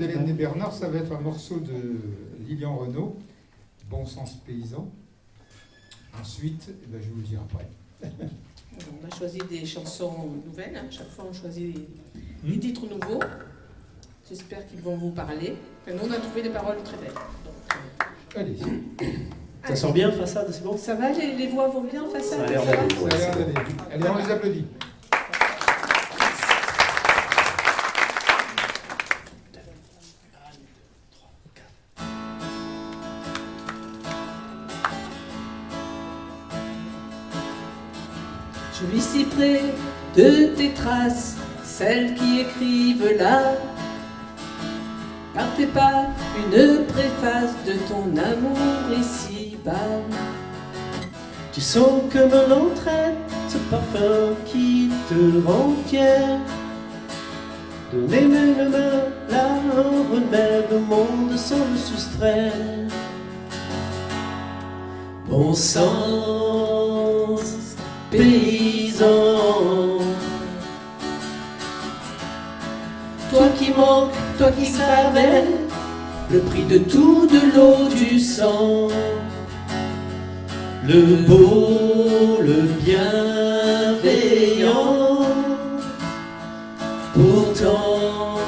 d'Hélène et Bernard, ça va être un morceau de Lilian Renaud, Bon Sens Paysan. Ensuite, je vais vous le dire après. On a choisi des chansons nouvelles, hein. Chaque fois on choisit des titres nouveaux. J'espère qu'ils vont vous parler. Enfin, nous on a trouvé des paroles très belles. Donc, allez. Ça sort bien, façade, c'est bon? Ça va, les voix vont bien, façade? Ça a l'air d'aller. Ça a l'air d'aller. Allez, on les applaudit. Je vis si près de tes traces, celles qui écrivent là, par tes pas, une préface de ton amour ici-bas. Tu sens comme l'entraîne, ce parfum qui te rend fier. Donner une main, là, un remède au monde sans le soustraire. Bon sens, paysan. Toi qui manques, toi qui savais le prix de tout, de l'eau, du sang. Le beau, le bienveillant. Pourtant,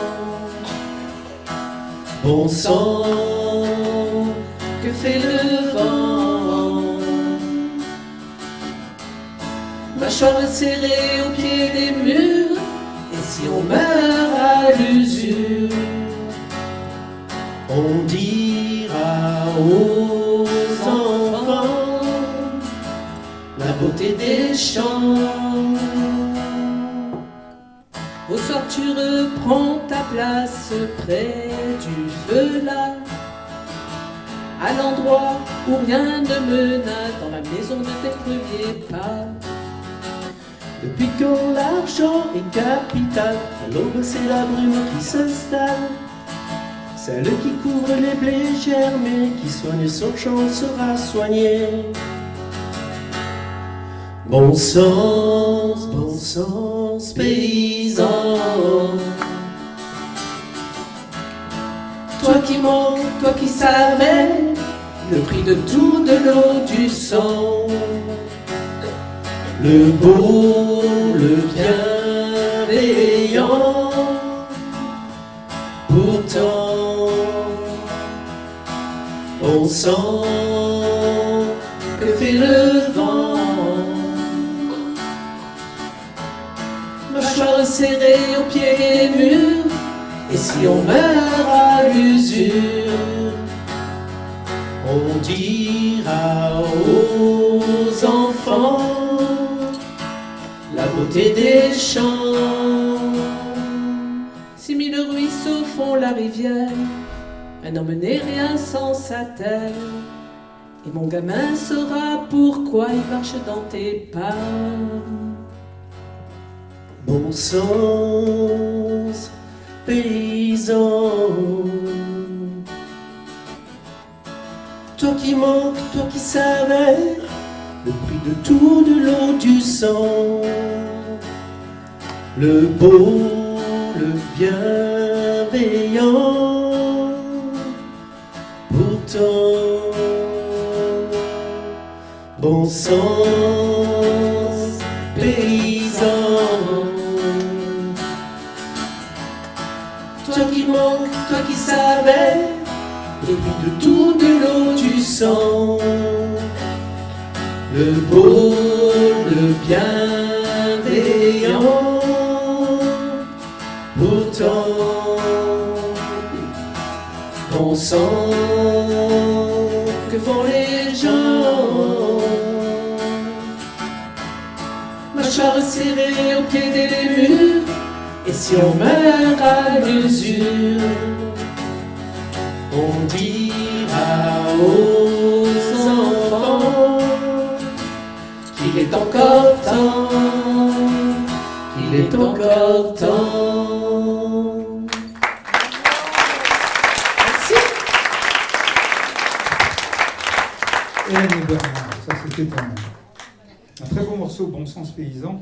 bon sang, que fait le vent? Mâchoire serrée au pied des murs, et si on meurt à l'usure, on dira aux enfants la beauté des champs. Au soir tu reprends ta place près du feu là, à l'endroit où rien ne menace, dans la maison de tes premiers pas. Depuis quand l'argent est capital, à l'aube c'est la brume qui s'installe. Celle qui couvre les blés germés, qui soigne son champ sera soignée. Bon sens, paysan. Toi qui manques, toi qui savais le prix de tout, de l'eau, du sang. Le beau, le bienveillant. Pourtant, on sent que fait le vent. Mâchoire serrée au pied des murs, et si on meurt à l'usure, on dira aux enfants la beauté des champs. 6000 ruisseaux font la rivière, un homme n'est rien sans sa terre. Et mon gamin saura pourquoi il marche dans tes pas. Bon sens, paysan. Toi qui manques, toi qui savais le prix de tout, de l'eau, du sang. Le beau, le bienveillant. Pourtant, bon sens, paysan. Toi qui manques, toi qui savais le prix de tout, de l'eau, du sang. Le beau, le bienveillant. Pourtant, bon sang, que font les gens? Mâchoire serrée au pied des murs, et si on meurt à l'usure, on dira aux enfants qu'il est encore temps, qu'il est encore temps. Merci. Hélène et Bernard, ça c'était un très beau morceau, Bon Sens Paysan.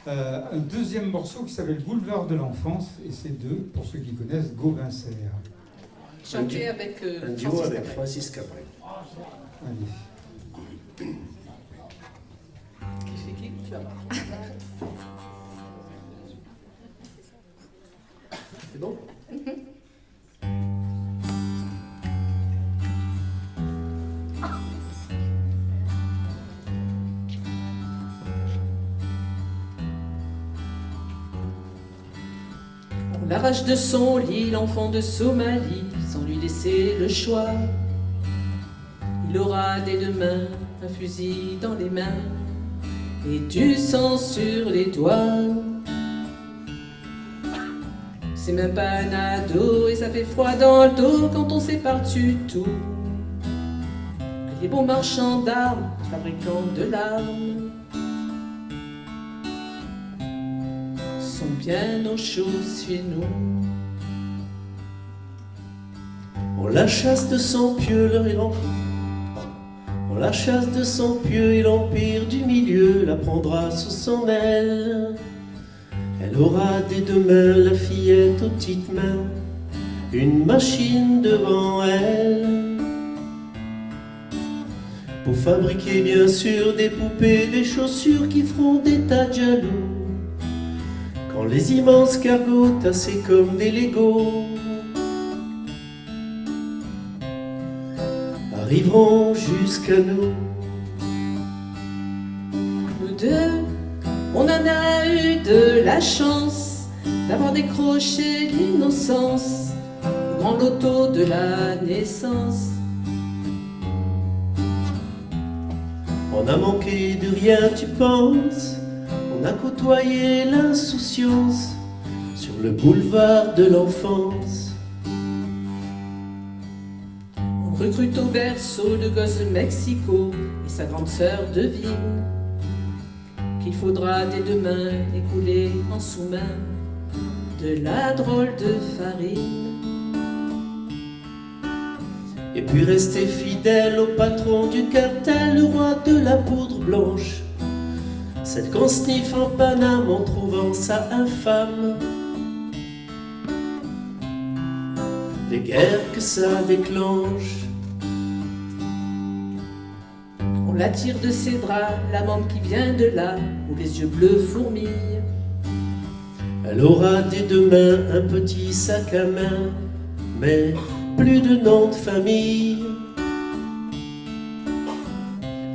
Un deuxième morceau qui s'appelle Boulevard de l'enfance, et c'est de, pour ceux qui connaissent, Gauvin Serre. Chanté avec Un duo Francis avec Cabrel. Francis Cabrel. Allez. Qui fait qui? Tu vas voir. C'est bon? On l'arrache de son lit, l'enfant de Somalie, sans lui laisser le choix. Il aura dès demain un fusil dans les mains et du sang sur les doigts. C'est même pas un ado et ça fait froid dans le dos quand on sait par-dessus tout que les bons marchands d'armes, fabricants de larmes, sont bien aux choses chez nous. On la chasse de son pieu, on la chasse de son pieu et l'empire du milieu la prendra sous son aile. Elle aura dès demain la fillette aux petites mains, une machine devant elle, pour fabriquer bien sûr des poupées, des chaussures qui feront des tas de jaloux. Quand les immenses cargos tassés comme des Legos arriveront jusqu'à nous. Nous deux, on en a eu de la chance d'avoir décroché l'innocence au grand loto de la naissance. On a manqué de rien, tu penses? On a côtoyé l'insouciance sur le boulevard de l'enfance. On recrute au berceau le gosse de Mexico et sa grande sœur devine qu'il faudra dès demain écouler en sous-main de la drôle de farine. Et puis rester fidèle au patron du cartel, le roi de la poudre blanche, celle qu'on sniffe en Paname en trouvant ça infâme. Les guerres que ça déclenche. On la tire de ses draps, la membre qui vient de là, où les yeux bleus fourmillent. Elle aura dès demain un petit sac à main, mais plus de nom de famille.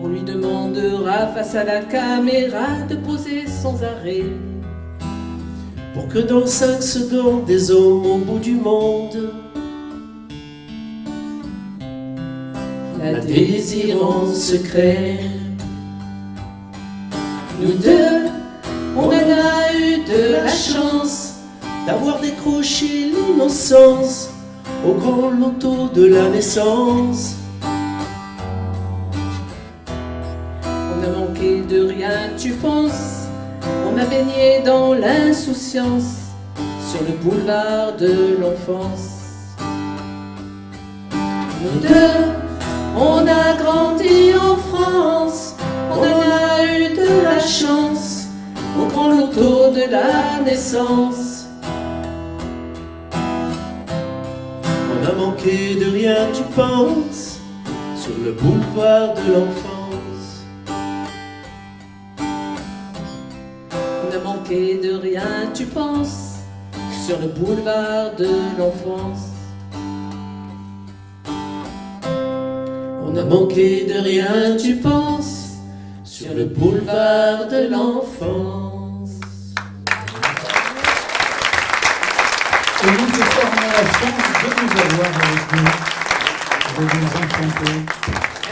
On lui demandera face à la caméra de poser sans arrêt, Pour que dans 5 secondes des hommes au bout du monde la désirance se crée. nous deux, on en a eu de la chance D'avoir décroché l'innocence au grand loto de la naissance. On a manqué de rien, tu penses? On a baigné dans l'insouciance sur le boulevard de l'enfance. Nous deux, on a grandi en France, on en a eu de la chance au grand loto de la naissance. On a manqué de rien, tu penses, sur le boulevard de l'enfance. On a manqué de rien, tu penses, sur le boulevard de l'enfance. On a manqué de rien, tu penses, sur le boulevard de l'enfance. Et nous, ce soir, on a la chance de nous avoir avec nous, de nous enchanter.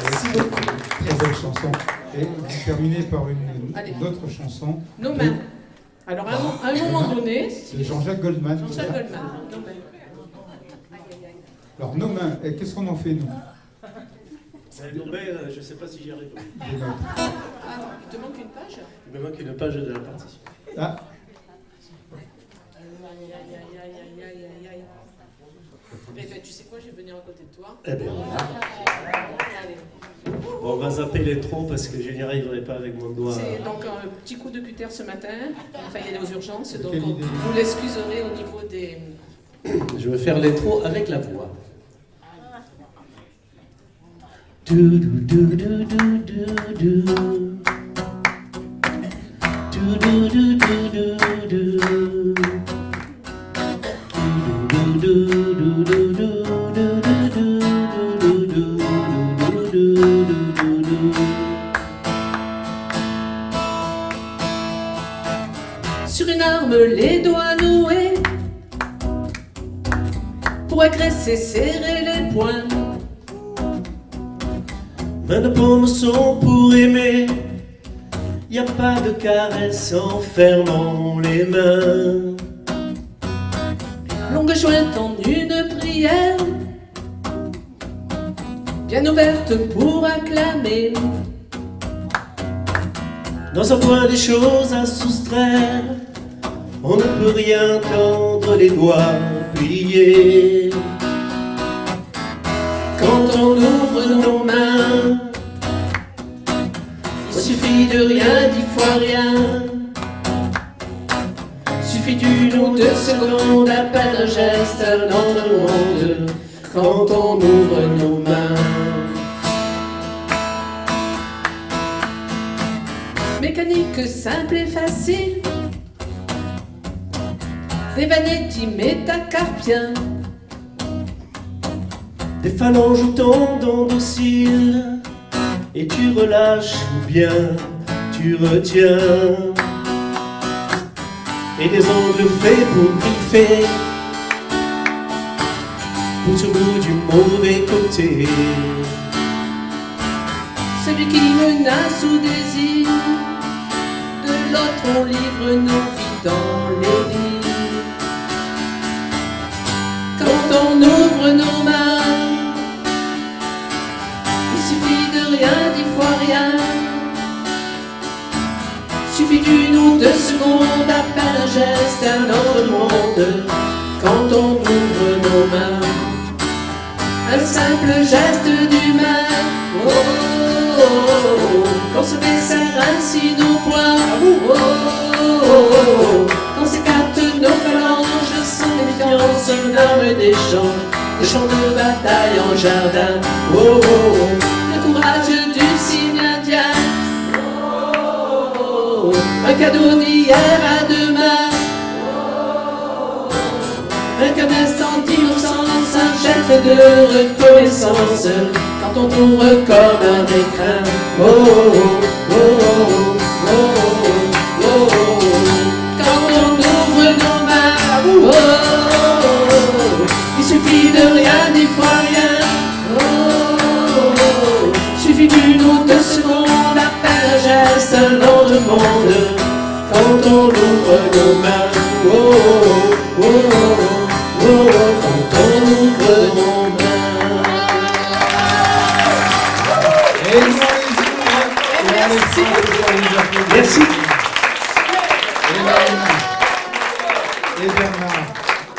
Merci avec beaucoup. cette très belle chanson. Et vous terminez par Allez. une autre chanson. Nos mains. Alors, à un moment donné, C'est Jean-Jacques Goldman. c'est Jean-Jacques ça Goldman. Nos mains. Alors, nos mains, et qu'est-ce qu'on en fait, nous? Je ne sais pas si j'y arrive. Les notes. Ah, il te manque une page? Il me manque une page de la partition. Ah, Aïe, aïe, aïe, aïe, aïe, aïe, aïe, aïe. Eh ben, tu sais quoi, je vais venir à côté de toi. Eh bien, voilà. Allez. Bon, on va zapper les troncs parce que je n'y arriverai pas avec mon doigt. C'est donc un petit coup de cutter ce matin. Enfin, il est aux urgences, donc Quelle on, idée. vous l'excuserez au niveau des... Je vais faire l'intro avec la voix. Du, du, du, du, du, du, du. Du, du, du, du, du, du. Du, du, du, du, du, Sur une arme, les doigts noués pour agresser, serrer les poings. Mains de paume sont pour aimer. Y a pas de caresse en fermant les mains. Longue jointe en une prière, bien ouverte pour acclamer. Dans un point des choses à soustraire, on ne peut rien tendre les doigts pliés. Quand on ouvre nos mains, il suffit de rien, 10 fois rien. Suffit d'une ou deux secondes, à peine un geste, un autre monde. Quand on ouvre nos mains. Mécanique simple et facile, des vanetti métacarpiens. Des phalanges ou tendons dociles, et tu relâches ou bien tu retiens. Et des ongles faits pour griffer, pousse au bout du mauvais côté. Celui qui menace ou désire, de l'autre on livre nos vies dans les lits. Quand on ouvre nos mains, il suffit de rien, 10 fois rien. Suffit d'une ou deux secondes, à peine un geste, un autre monde. Quand on ouvre nos mains, un simple geste d'humain. Oh, oh, oh, quand se desserre ainsi nos poings. Oh, oh, oh, quand s'écartent nos phalanges sans méfiance, une arme d'échange, des champs de bataille en jardin. Oh, oh, oh, le courage du cygne indien. Un cadeau d'hier à demain, un instant d'innocence, un geste de reconnaissance, quand on ouvre comme un écrin. Oh, oh, oh, oh, oh, oh, oh, oh. Quand on ouvre nos mains, oh, oh, oh, il suffit de rien, 10 fois rien. Oh, oh, oh, suffit d'une ou deux secondes, à peine un geste, un autre monde. Quand on ouvre nos mains, oh, oh, oh, oh, oh, quand on ouvre nos mains. Et merci. Merci. Et Bernard.